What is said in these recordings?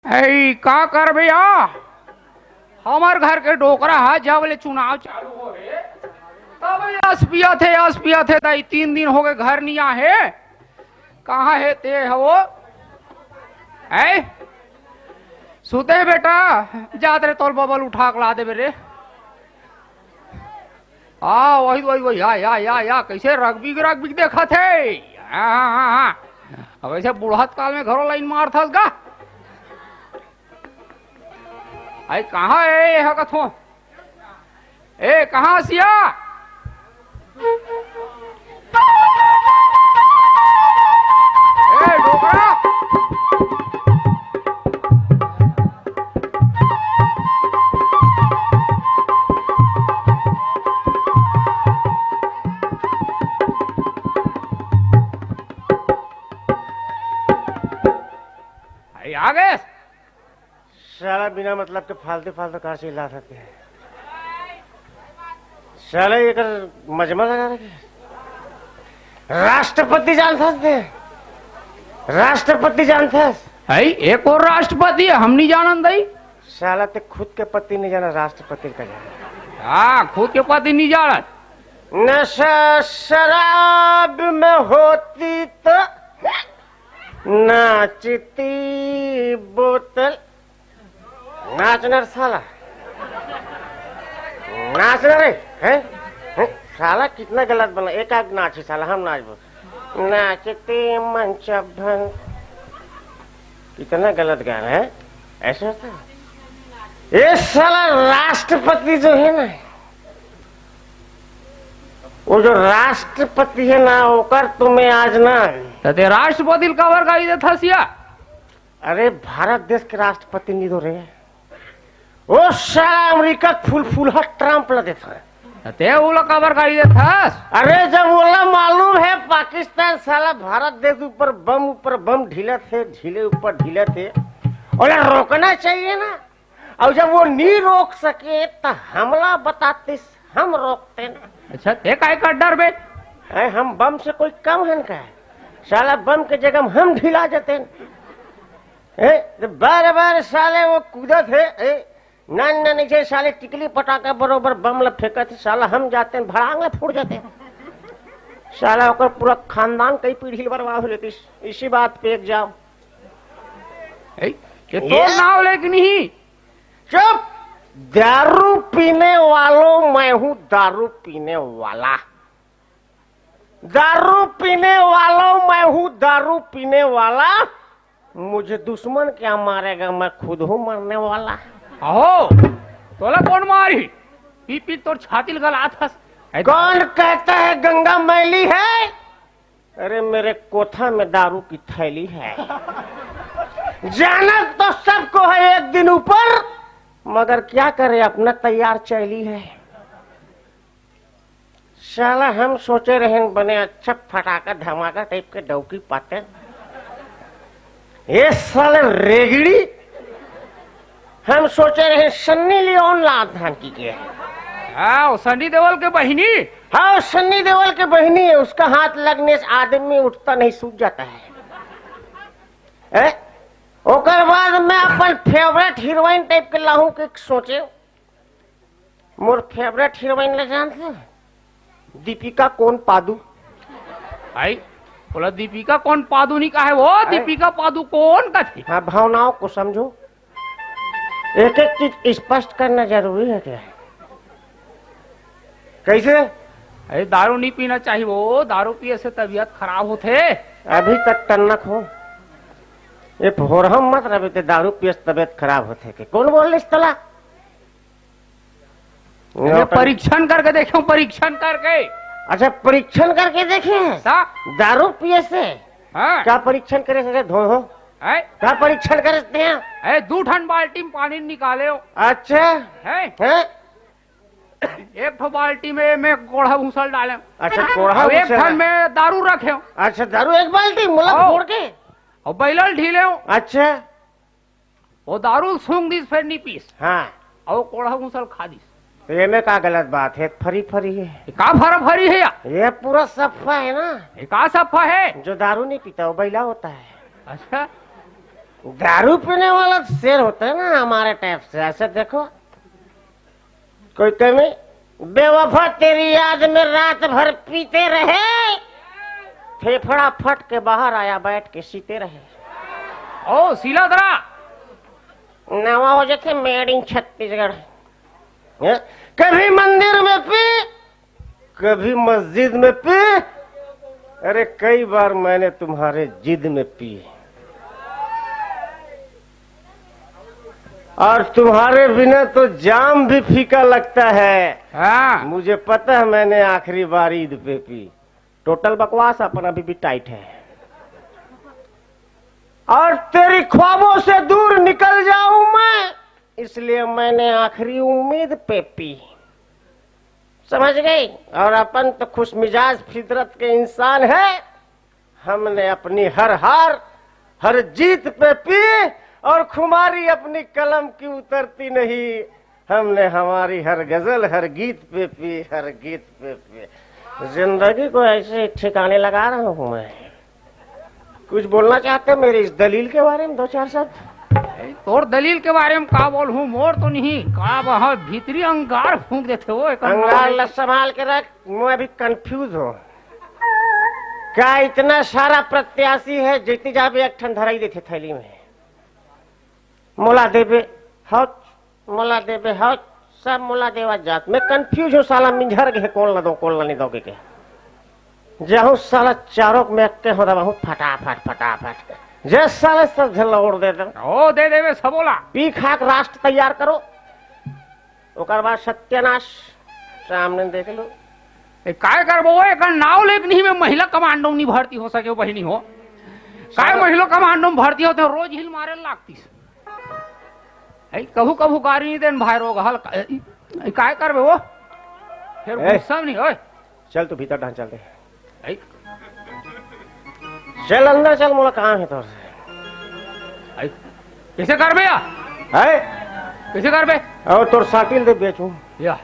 ऐ का कर भैया हमार घर के डोकरा है जब बोले चुनाव चालू हो रहे तब यस पिया थे ताई 3 दिन हो गए घर नहीं आए। कहाँ है ते है वो ऐ सुते बेटा जात रे तोल बबल उठा के ला दे रे। हाँ वही वही वही या कैसे रगबी देखा थे। हाँ अब ऐसे बुढ़त काल में घरों लाइन मार था का आई कहाँ है यह कथो ए कहाँ सिया ए डोकरा आ गए साला बिना मतलब के फालतू फालतू कहाँ से ला सकते हैं। साला ये कर मजमा लगा रखे। राष्ट्रपति जानता थे राष्ट्रपति जानता है एक और राष्ट्रपति है हम नहीं जानन दई। साला ते खुद के पति नहीं जाना राष्ट्रपति का जाना। हाँ खुद के पति नहीं जानत। नशा शराब में होती तो नाचती बोतल नाचना साला नाचना रे है साला कितना गलत बना। एक आग नाचे साला हम नाच बोल नाचते मंच भंग कितना गलत गाना है। ऐसा होता है ये साला राष्ट्रपति जो है ना वो जो राष्ट्रपति है ना होकर तुम्हें आज ना ते राष्ट्रपति कवर का दे था सिया। अरे भारत देश के राष्ट्रपति नहीं दो रहे वो साला अमेरिका फुल ट्रम्प ला देता है ते वो कवर का दे था। अरे जब बोला मालूम है पाकिस्तान साला भारत देश ऊपर बम ढीले ऊपर ढीले थे और रोकना चाहिए ना। और जब वो नहीं रोक सके तो हमला बताते हम रोकते ना। अच्छा ते काय का डर बे हम बम से कोई कम है का साला बम के जगह हम ढीला जाते बार बार साले वो कूदा थे नीचे साले टिकली पटाखा बरोबर बम ला फेंका थे साला हम जाते हैं भड़ांग फूट जाते हैं साला होकर पूरा खानदान कई पीढ़ी बर्बाद हो लेती। इसी बात पे एक जाओ तो नाव लेकिन नहीं चुप। दारू पीने वालों मैं हूँ दारू पीने वाला। दारू पीने वालों मैं हूँ दारू पीने वाला। मुझे दुश्मन क्या मारेगा मैं खुद हूँ मरने वाला। आहो तोला कौन मारी पी तो छातिल गला था। कौन कहता है गंगा मैली है। अरे मेरे कोठा में दारू की थैली है। जाना तो सबको है एक दिन ऊपर मगर क्या करे अपना तैयार चैली है। साला हम सोचे रहे बने अच्छा फटाका धमाका टाइप के डौकी पाते ये साले रेगड़ी हम सोचे रहे सन्नी लियोन लाधान की के। हाँ सन्नी देओल के बहिनी। हाँ सन्नी देओल के बहिनी है उसका हाथ लगने से आदमी उठता नहीं सूख जाता है। ओकर बाद मैं अपन फेवरेट हीरोइन टाइप के लाहू के सोचे मोर फेवरेट हीरोइन ले जानते दीपिका कौन पादू। आई बोला दीपिका कौन पादुनी का है वो दीपिका पादुकोण का थी। हाँ भावनाओं को समझो एक एक चीज स्पष्ट करना जरूरी है क्या। कैसे अरे दारू नहीं पीना चाहिए वो दारू पिए से तबीयत खराब होते। अभी तक तन्नक हो ये भोर हम मत रहे थे दारू पिए से तबीयत खराब होते के कौन बोल इस तला। परीक्षण करके देखो परीक्षण करके। अच्छा परीक्षण करके देखे दारू पिए से। हाँ? क्या परीक्षण करे सके धो हो क्या परीक्षण करते हैं। 2 ठन बाल्टी में पानी निकाले हो। अच्छा है? एक बाल्टी में कोढ़ा भूसल डाले। अच्छा कोढ़ा एक ठन में दारू रखे हो। अच्छा दारू एक बाल्टी मुला फोड़ के और बैलल ढीले हो। अच्छा वो दारू सूंघ दिस फिर नहीं पीस। हाँ और कोढ़ा भूसल खा दिस। तो ये में का गलत बात है फरी है का फरी है ये पूरा सफा है ना। का सफा है जो दारू नहीं पीता वो बैला होता है। अच्छा दारू पीने वाला शेर होता है ना हमारे टाइप से। ऐसे देखो, कोई कमी? बेवफा तेरी याद में रात भर पीते रहे, फेफड़ा फट के बाहर आया बैठ के सीते रहे। ओ सीलाधरा नवा हो जाते मेड इन छत्तीसगढ़। कभी मंदिर में पी, कभी मस्जिद में पी, अरे कई बार मैंने तुम्हारे जिद में पी, और तुम्हारे बिना तो जाम भी फीका लगता है। हाँ मुझे पता है मैंने आखिरी बार ईद पे पी। टोटल बकवास, अपन अभी भी टाइट है। और तेरी ख्वाबों से दूर निकल जाऊं मैं, इसलिए मैंने आखिरी उम्मीद पे पी। समझ गई? और अपन तो खुश मिजाज फितरत के इंसान है। हमने अपनी हर हार हर जीत पे पी, और खुमारी अपनी कलम की उतरती नहीं। हमने हमारी हर गजल हर गीत पे पी, हर गीत पे पी। जिंदगी को ऐसे ठिकाने लगा रहा हूं मैं। कुछ बोलना चाहते हैं मेरी इस दलील के बारे में? दो चार शब्द। तोर दलील के बारे में का बोल हूँ? मोर तो नहीं का वहाँ भीतरी अंगार फूंक देते हो। अंगार ल संभाल के रख, मैं अभी कंफ्यूज हूँ। क्या इतना सारा प्रत्याशी है जीती जाबे एक ठन धराई देते थैली में? मोला देवे हौच, मोला देवे हौच, सब मोला देवा जात। मैं कंफ्यूज हूँ साला, मिंझर गए कौन ला दो कौन ला नहीं दोगे के। जाऊँ साला चारों में अक्के हो रहा हूँ फटाफट फटाफट, जैसे साले सब झलोड़ दे दे। ओ दे देवे सबोला पी खाक राष्ट्र तैयार करो, ओकर बाद सत्यानाश सामने देख लो। काय करबो? एक नाव लेक नहीं में महिला कमांडो नहीं भर्ती हो सके बहनी हो। काय महिला कमांडो में भर्ती होते रोज हिल मारे लागतीस। कभू कभू गाड़ी नहीं देन भाई रोग हल काय करबे वो? फिर गुस्सा नहीं ओए। चल तू भीतर ढांच चलते। चल अंदर चल, मोला काम है तोर से। कैसे करबे या? है कैसे करबे? और तोर साटिल दे बेचू या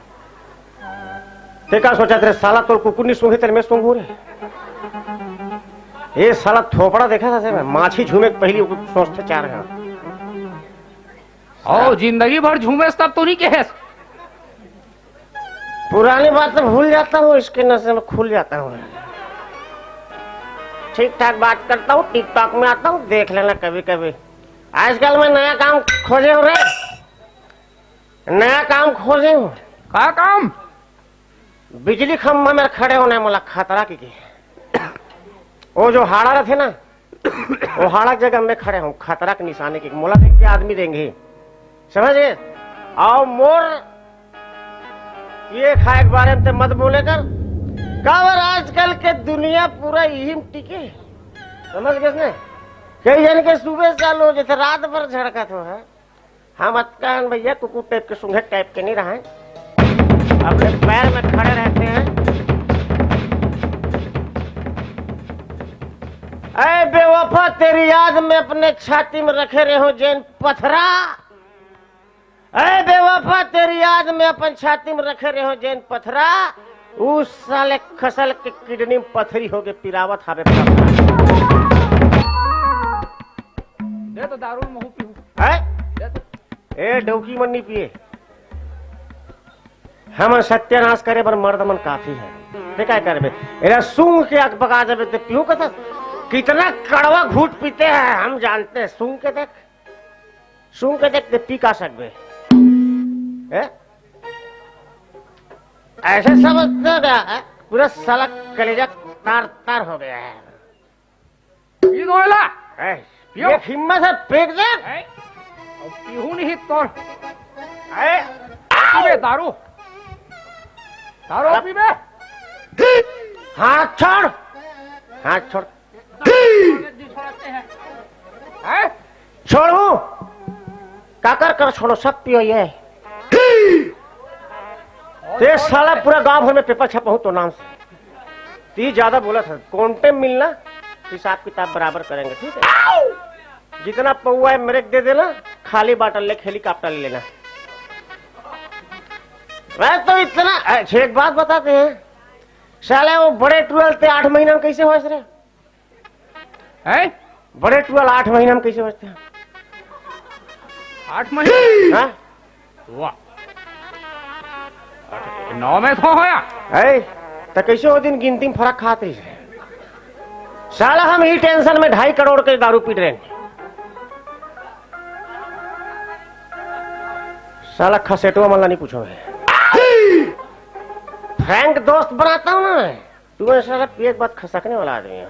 ते का सोचा तेरे साला तोर कुकुर नहीं सूंघे तेरे में सूंघू रे। ये साला थोपड़ा देखा था से मैं माछी झूमे पहली सोचते चार है। ओ जिंदगी भर झूमेस तब तो नहीं कहेस। पुरानी बात तो भूल जाता हूँ, इसके नशे में खुल जाता हूँ। ठीक ठाक बात करता हूँ, टिकटॉक में आता हूँ, देख लेना कभी कभी। आजकल मैं नया काम खोजे हूँ रे, नया काम खोजे हूँ। का काम? बिजली खंभा में खड़े होने मोला खतरा की वो जो हाड़ा रहते ना, वो हाड़ा जगह में खड़े हूँ खतरा के निशाने की। मोला देख के आदमी देंगे, समझ गए? और मोर ये खाए के बारे में मत बोले कर। काबर आजकल के दुनिया पूरा यही में टिके, समझ गए? कई जन के सुबह चालू हो जैसे रात भर झड़का तो है। हम अतकान भैया कुकुर टाइप के सूंघे टाइप के नहीं रहे, अपने पैर में खड़े रहते हैं। ऐ बेवफा तेरी याद में अपने छाती में रखे रहे हो जैन पथरा। ऐ बेवफा तेरी याद में अपन छाती में रखे रहे हो जैन पथरा। उस साले खसल के किडनी में पथरी हो गए पिरावत हावे दे तो दारू महू पीहू है। ए डौकी मन नहीं पिए, हम सत्यानाश करे पर मर्द मन काफी है। ते क्या करबे? एरा सूंघ के आग पका जाबे ते पीहू कथा। कितना कड़वा घूट पीते हैं हम जानते हैं। सूंघ के देख, सूंघ के देख ते पी का सकबे। ऐसे समझते गया पूरा साला कलेजा तार तार हो गया है। पी दोला ये हिम्मत है फेंक दे। पीहू नहीं तोड़ पीबे दारू, दारू पीबे। हाथ छोड़, हाथ छोड़, छोड़ू काकर कर छोड़ो, सब पियो ये। ते साला पूरा गांव भर में पेपर छपा हूं तो नाम से। ती ज्यादा बोला था, कॉन्टे मिलना हिसाब किताब बराबर करेंगे, ठीक है? जितना पौआ है मेरे दे देना, खाली बाटल ले हेलीकॉप्टर ले लेना। मैं तो इतना एक बात बताते हैं, साले वो बड़े टूअल थे 8 महीना में कैसे हो रहे? बड़े टूअल 8 महीना में कैसे होते हैं? 8 महीने हाँ वाह 9 में तो होया है तो कैसे वो दिन गिनती में फर्क खाते है साला हम ही टेंशन में 2.5 करोड़ के दारू पी रहे हैं साला खसेटुआ मल्ला नहीं पूछो है फ्रैंक दोस्त बनाता हूं ना तू साला एक बात खसकने वाला आदमी है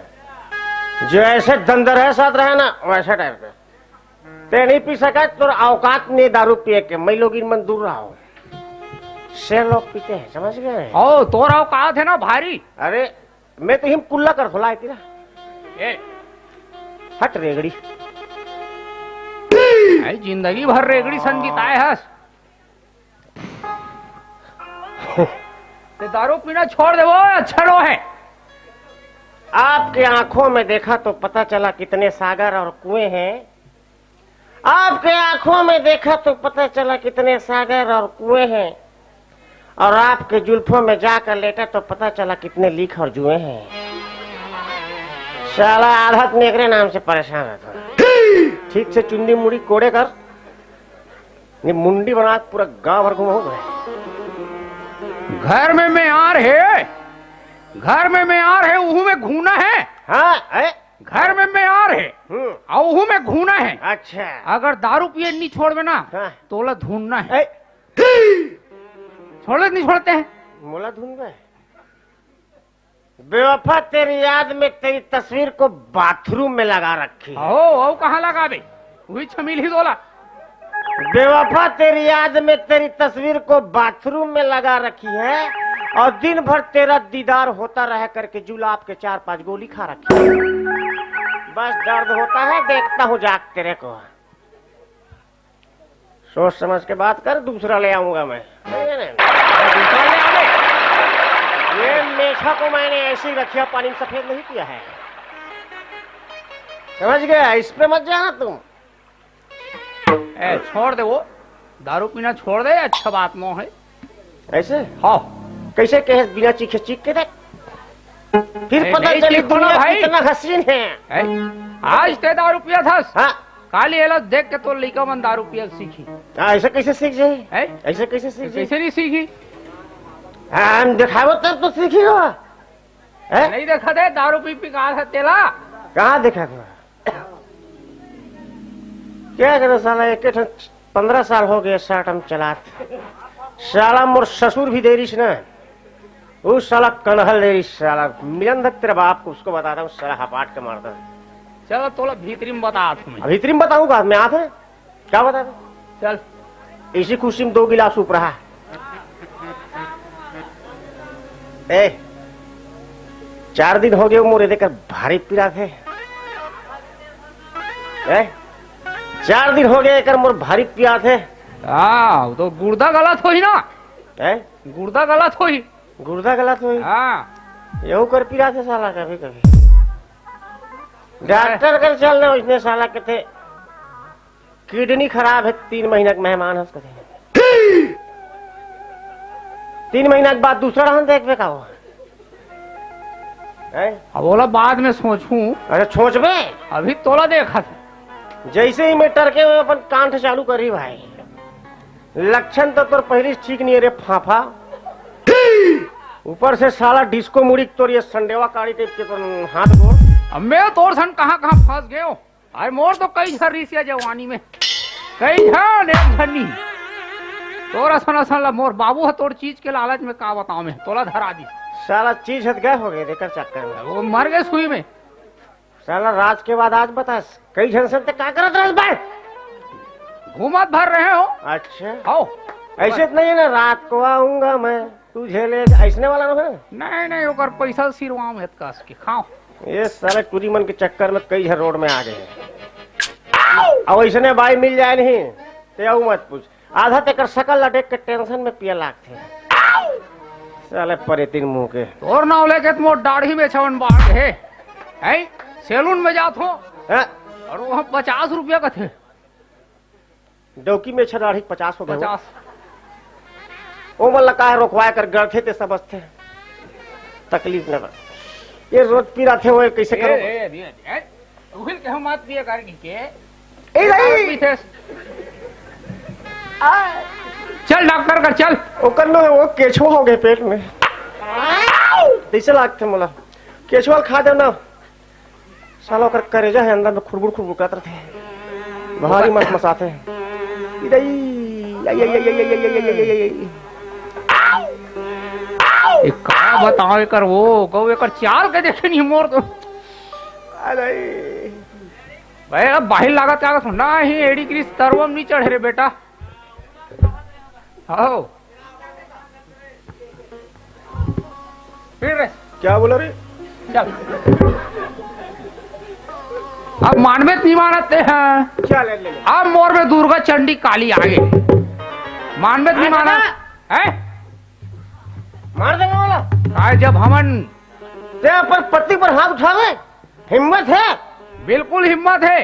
जो ऐसे दंदर है साथ रहे ना वैसा टाइप का ते नहीं पी सका तो औकात नहीं दारू पिए के मैं लोग इन दूर रहा हूं शेर लोग पीते हैं समझ गए ओ तोरा औकात है ना भारी अरे मैं तो हिम कुल्ला कर खोला तेरा ए हट रेगड़ी आई जिंदगी भर रेगड़ी सन बिताए हस ते दारू पीना छोड़ दे वो अच्छा रो है आपके आंखों में देखा तो पता चला कितने सागर और कुएं हैं आपके आंखों में देखा तो पता चला कितने सागर और कुएं हैं और आपके जुल्फों में जाकर लेटा तो पता चला कितने लीक और जुए हैं साला आधत नेकरे नाम से परेशान रहता ठीक से चुंडी मुड़ी कोड़े कर ये मुंडी बना के पूरा गांव भर घुमाऊंगा घर में म्यार है घर में म्यार है उहू में घूना है हाँ घर में म्यार है और उहू में घूना है अच्छा अगर दारू पिए नहीं छोड़ में ना हाँ। तोला ढूंढना है छोड़ नहीं छोड़ते हैं मोला धुन गए बेवफा तेरी याद में तेरी तस्वीर को बाथरूम में लगा रखी है ओ कहाँ लगा बे वही छमील ही दोला बेवफा तेरी याद में तेरी तस्वीर को बाथरूम में लगा रखी है और दिन भर तेरा दीदार होता रह करके जुलाब के 4-5 गोली खा रखी है बस दर्द होता है देखता हूँ जाग तेरे को सोच समझ के बात कर दूसरा ले आऊंगा मैं दूसरा ले आऊंगा ये मेछा को मैंने ऐसे ही रखिया पानी में सफेद नहीं किया है समझ गया इस पे मत जाना तुम ए छोड़ दे वो दारू पीना छोड़ दे अच्छा बात नो है ऐसे हाँ कैसे कहे बिना चीखे चीख के देख फिर पता नहीं चली चीखो ना दुनिया भाई। कितना हसीन है आज ते दारू पिया था हाँ काली एला देख के तो लड़का मन दारू पिया सीखी ऐसे कैसे सीख जाए है ऐसे कैसे सीख जाए कैसे नहीं सीखी हम दिखावो तब तो सीखी हो नहीं देखा दे दारू पी पी कहा था तेला कहाँ देखा था क्या करो साला एक 15 साल हो गए शर्ट हम चलात साला मोर ससुर भी देरीस ना उस साला कनहल देरीस साला मिलन धक तेरे बाप को उसको बताता हूँ साला हपाट के मारता चलो तोला भीतरी में बता तुम्हें भीतरी में बताऊंगा मैं आते क्या बता चल इसी खुशी में 2 गिलास ऊपर रहा ए 4 दिन हो गए मोरे देकर भारी पीड़ा थे 4 दिन हो गए एक मोर भारी पिया थे हाँ तो गुर्दा गलत हो ही ना गुर्दा गलत हो ही गुर्दा गलत हुई हाँ यू कर पिया थे साला कभी कभी डॉक्टर कर चलने उसने साला के थे किडनी खराब है 3 महीना के मेहमान है उसका 3 महीना के बाद दूसरा रहन देख बे का हो अब बोला बाद में सोचूं अरे छोचबे अभी तोला देखा था जैसे ही मैं टरके में अपन कांठ चालू करी भाई लक्षण तो तोर पहले ठीक नहीं है रे फाफा ऊपर से साला डिस्को मुड़ी तोर ये संडेवा काड़ी टाइप के तो हाथ गोड़ अब मैं तोर सन कहाँ फंस गए हो अरे मोर तो कई झरिसिया जवानी में कई झन एक झनी तोरा सन सन मोर बाबू है तोर चीज के लालच में का बताऊं मैं तोला धरा दी साला चीज हद गए हो गए देकर चक्कर में वो मर गए सुई में साला राज के बाद आज बता कई झन से क्या करत रह भाई घूमत भर रहे हो अच्छा आओ ऐसे तो नहीं है ना रात को आऊंगा मैं तुझे ले ऐसने वाला ना है नहीं नहीं ओकर पैसा सिरवाम है कस के खाओ ये साले कुरी मन के चक्कर में कई झन रोड में आ गए अब ऐसने भाई मिल जाए नहीं ते मत पूछ आधा तेकर शकल लटेक के टेंशन में पिया लागते साले परे 3 मुंह के और नाव लेके मोर दाढ़ी में छवन बाढ़ है सैलून में जात हो और वहाँ 50 रुपया का थे डौकी में दाढ़ी 50 हो 50 ओ मन लगा है रोकवा कर गढ़ थे सब थे तकलीफ न ये रोज पी रहे थे वो कैसे करो उहिल के हम मत दिए कर के ए नहीं चल डॉक्टर कर चल। ओकर नो वो केछुआ हो गए पेट में, कैसे लागते मोला केछुआ खा दे ना साला ओकर करेजा है अंदर में खुरबुर खुरबुर करत रहे, भारी मस मसाते का बताओ कर वो गौ एकर चाल के देखे नहीं मोर तो अरे भाई अब बाहिर लागत क्या सुनना ही एडी क्रिस तरवम नहीं चढ़े रे बेटा। आओ फिर रे क्या बोला रे? चल अब मानवे नहीं मानते हैं, क्या ले ले अब मोर में दुर्गा चंडी काली आगे मानवे नहीं माना है, मार देंगे वाला काय जब हमन ते पर पत्नी पर हाथ उठावे हिम्मत है? बिल्कुल हिम्मत है।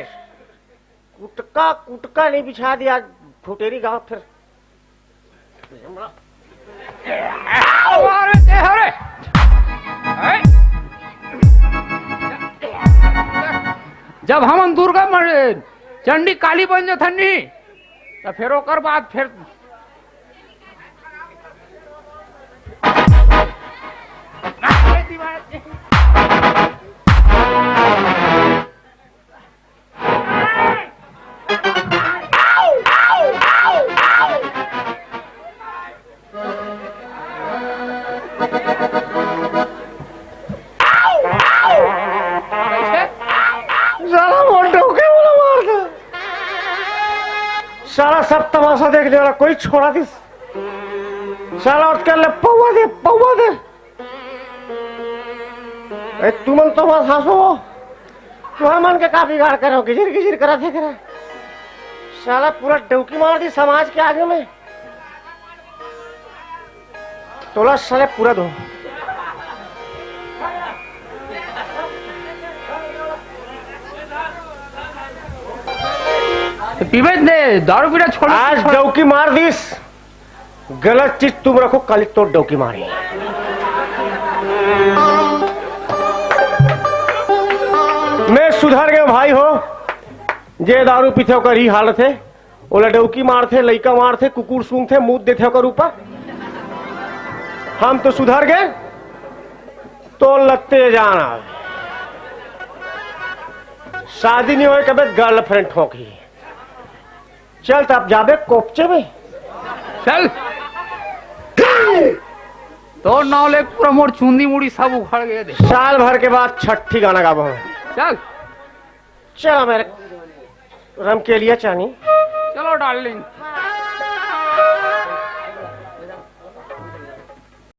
कुटका कुटका नहीं बिछा दिया फुटेरी गांव फिर अरे तेहरे जब हम दुर्गा चंडी काली बन जाथनी तो फिर ओकर बाद फिर सारा सब तमाशा देखने वाला कोई छोड़ा दिस साला उठ कर ले पौवा दे तुमन तो बस हंसो तुम्हारा मन के काफी गाड़ करो गिजिर गिजिर करा थे करा साला पूरा डौकी मार दी समाज के आगे में तोला साले पूरा दो पीबे दे दारू पीना छोड़ आज डौकी मार दीस गलत चीज तुम रखो कल तो डौकी मारी मैं सुधर गए भाई हो जे दारू पीते होकर ही हालत है ओला डौकी मारते लइका मारते कुकुर सूंघते मुंह देते होकर ऊपर हम तो सुधर गए तो लगते जाना शादी नहीं हो कभी गर्लफ्रेंड ठोकी चल तब जाबे कोपचे में चल तो नावले पूरा मोर चुंदी मुड़ी सब उखड़ गए दे साल भर के बाद छठी गाना गाबो चल चल मेरे रम के लिए चानी चलो डार्लिंग